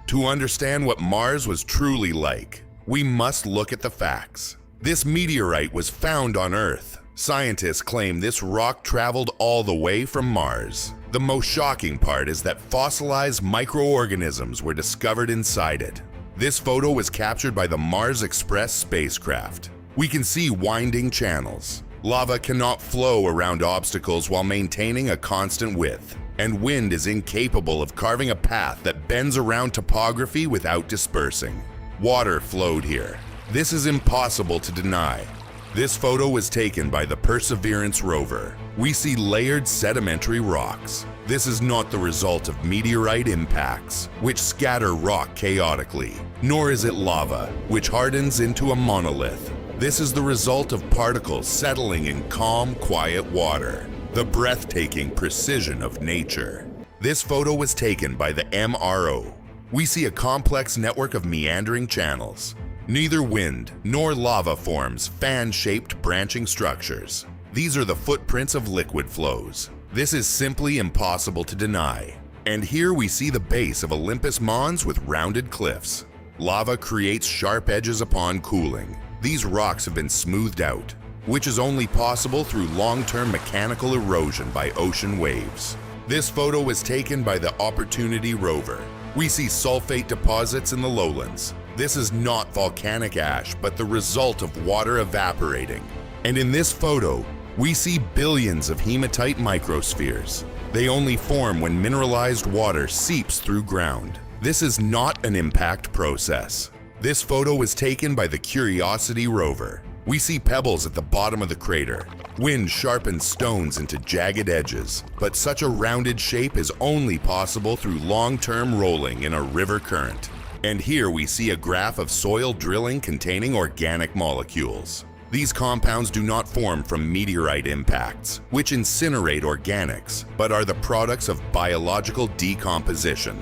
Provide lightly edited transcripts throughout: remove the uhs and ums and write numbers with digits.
To understand what Mars was truly like, we must look at the facts. This meteorite was found on Earth. Scientists claim this rock traveled all the way from Mars. The most shocking part is that fossilized microorganisms were discovered inside it. This photo was captured by the Mars Express spacecraft. We can see winding channels. Lava cannot flow around obstacles while maintaining a constant width, and wind is incapable of carving a path that bends around topography without dispersing. Water flowed here. This is impossible to deny. This photo was taken by the Perseverance rover. We see layered sedimentary rocks. This is not the result of meteorite impacts, which scatter rock chaotically, nor is it lava, which hardens into a monolith. This is the result of particles settling in calm, quiet water, the breathtaking precision of nature. This photo was taken by the MRO. We see a complex network of meandering channels. Neither wind nor lava forms fan-shaped branching structures. These are the footprints of liquid flows. This is simply impossible to deny. And here we see the base of Olympus Mons with rounded cliffs. Lava creates sharp edges upon cooling. These rocks have been smoothed out, which is only possible through long-term mechanical erosion by ocean waves. This photo was taken by the Opportunity rover. We see sulfate deposits in the lowlands. This is not volcanic ash, but the result of water evaporating. And in this photo, we see billions of hematite microspheres. They only form when mineralized water seeps through ground. This is not an impact process. This photo was taken by the Curiosity rover. We see pebbles at the bottom of the crater. Wind sharpens stones into jagged edges, but such a rounded shape is only possible through long-term rolling in a river current. And here we see a graph of soil drilling containing organic molecules. These compounds do not form from meteorite impacts, which incinerate organics, but are the products of biological decomposition.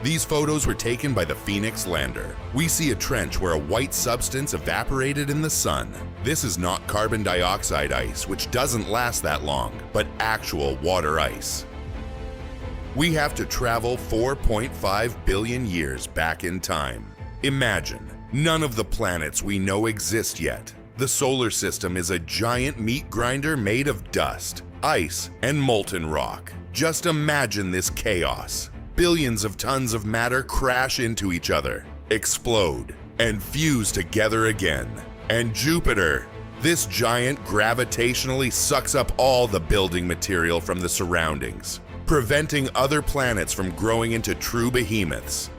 These photos were taken by the Phoenix lander. We see a trench where a white substance evaporated in the sun. This is not carbon dioxide ice, which doesn't last that long, but actual water ice. We have to travel 4.5 billion years back in time. Imagine, none of the planets we know exist yet. The solar system is a giant meat grinder made of dust, ice, and molten rock. Just imagine this chaos. Billions of tons of matter crash into each other, explode, and fuse together again. And Jupiter, this giant gravitationally sucks up all the building material from the surroundings, preventing other planets from growing into true behemoths.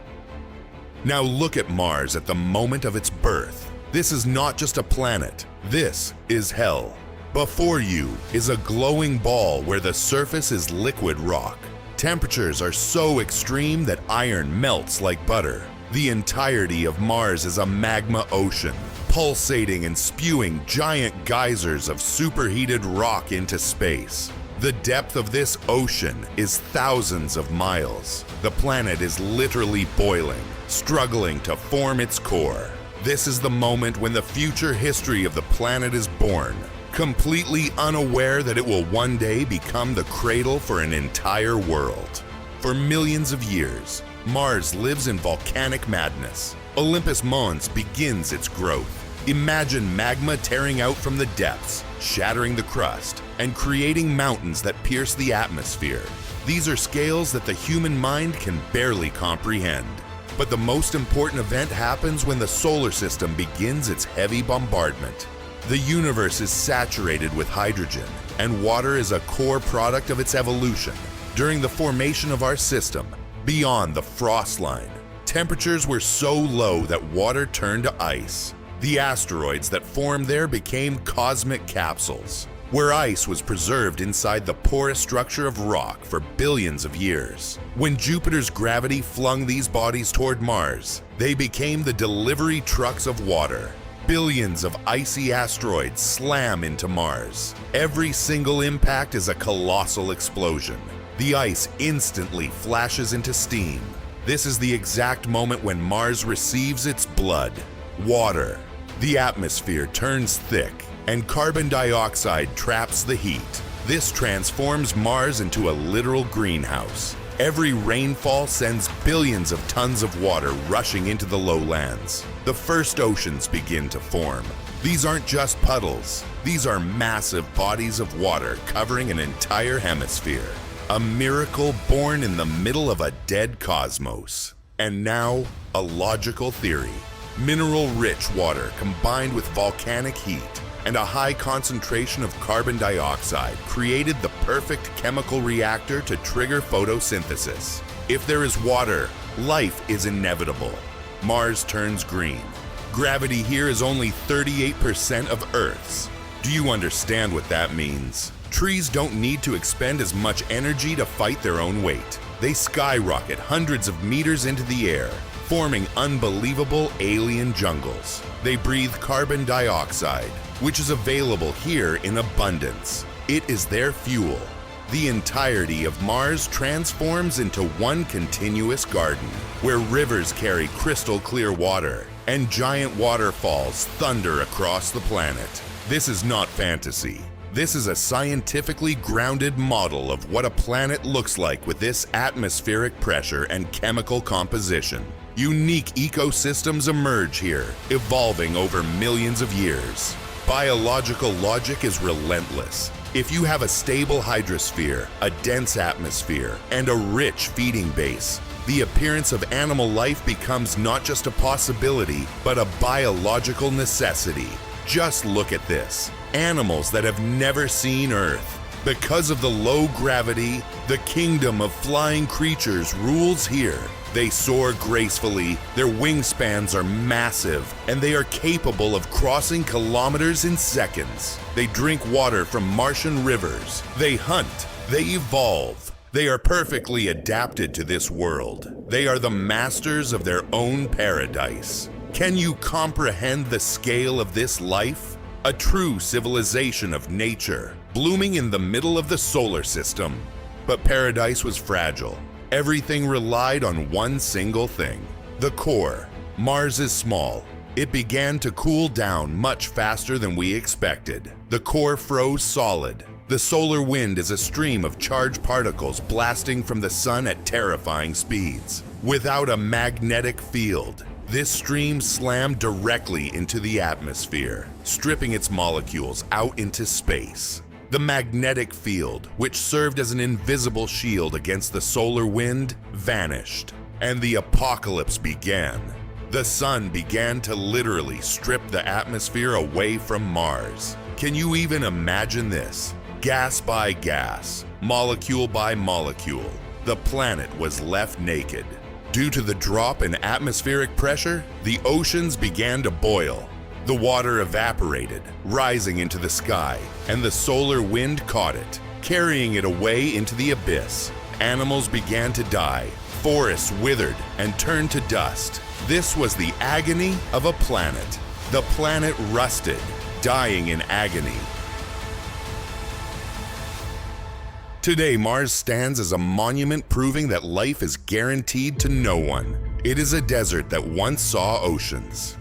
Now look at Mars at the moment of its birth. This is not just a planet, this is hell. Before you is a glowing ball where the surface is liquid rock. Temperatures are so extreme that iron melts like butter. The entirety of Mars is a magma ocean, pulsating and spewing giant geysers of superheated rock into space. The depth of this ocean is thousands of miles. The planet is literally boiling, struggling to form its core. This is the moment when the future history of the planet is born, completely unaware that it will one day become the cradle for an entire world. For millions of years, Mars lives in volcanic madness. Olympus Mons begins its growth. Imagine magma tearing out from the depths, shattering the crust, and creating mountains that pierce the atmosphere. These are scales that the human mind can barely comprehend. But the most important event happens when the solar system begins its heavy bombardment. The universe is saturated with hydrogen, and water is a core product of its evolution. During the formation of our system, beyond the frost line, temperatures were so low that water turned to ice. The asteroids that formed there became cosmic capsules, where ice was preserved inside the porous structure of rock for billions of years. When Jupiter's gravity flung these bodies toward Mars, they became the delivery trucks of water. Billions of icy asteroids slam into Mars. Every single impact is a colossal explosion. The ice instantly flashes into steam. This is the exact moment when Mars receives its blood, water. The atmosphere turns thick, and carbon dioxide traps the heat. This transforms Mars into a literal greenhouse. Every rainfall sends billions of tons of water rushing into the lowlands. The first oceans begin to form. These aren't just puddles. These are massive bodies of water covering an entire hemisphere. A miracle born in the middle of a dead cosmos. And now, a logical theory. Mineral-rich water combined with volcanic heat and a high concentration of carbon dioxide created the perfect chemical reactor to trigger photosynthesis. If there is water, life is inevitable. Mars turns green. Gravity here is only 38% of Earth's. Do you understand what that means? Trees don't need to expend as much energy to fight their own weight. They skyrocket hundreds of meters into the air, forming unbelievable alien jungles. They breathe carbon dioxide, which is available here in abundance. It is their fuel. The entirety of Mars transforms into one continuous garden, where rivers carry crystal clear water and giant waterfalls thunder across the planet. This is not fantasy. This is a scientifically grounded model of what a planet looks like with this atmospheric pressure and chemical composition. Unique ecosystems emerge here, evolving over millions of years. Biological logic is relentless. If you have a stable hydrosphere, a dense atmosphere, and a rich feeding base, the appearance of animal life becomes not just a possibility, but a biological necessity. Just look at this. Animals that have never seen Earth. Because of the low gravity, the kingdom of flying creatures rules here. They soar gracefully, their wingspans are massive, and they are capable of crossing kilometers in seconds. They drink water from Martian rivers. They hunt. They evolve. They are perfectly adapted to this world. They are the masters of their own paradise. Can you comprehend the scale of this life? A true civilization of nature, blooming in the middle of the solar system. But paradise was fragile. Everything relied on one single thing, the core. Mars is small. It began to cool down much faster than we expected. The core froze solid. The solar wind is a stream of charged particles blasting from the sun at terrifying speeds. Without a magnetic field, this stream slammed directly into the atmosphere, stripping its molecules out into space. The magnetic field, which served as an invisible shield against the solar wind, vanished, and the apocalypse began. The sun began to literally strip the atmosphere away from Mars. Can you even imagine this? Gas by gas, molecule by molecule, the planet was left naked. Due to the drop in atmospheric pressure, the oceans began to boil. The water evaporated, rising into the sky, and the solar wind caught it, carrying it away into the abyss. Animals began to die, forests withered and turned to dust. This was the agony of a planet. The planet rusted, dying in agony. Today, Mars stands as a monument proving that life is guaranteed to no one. It is a desert that once saw oceans.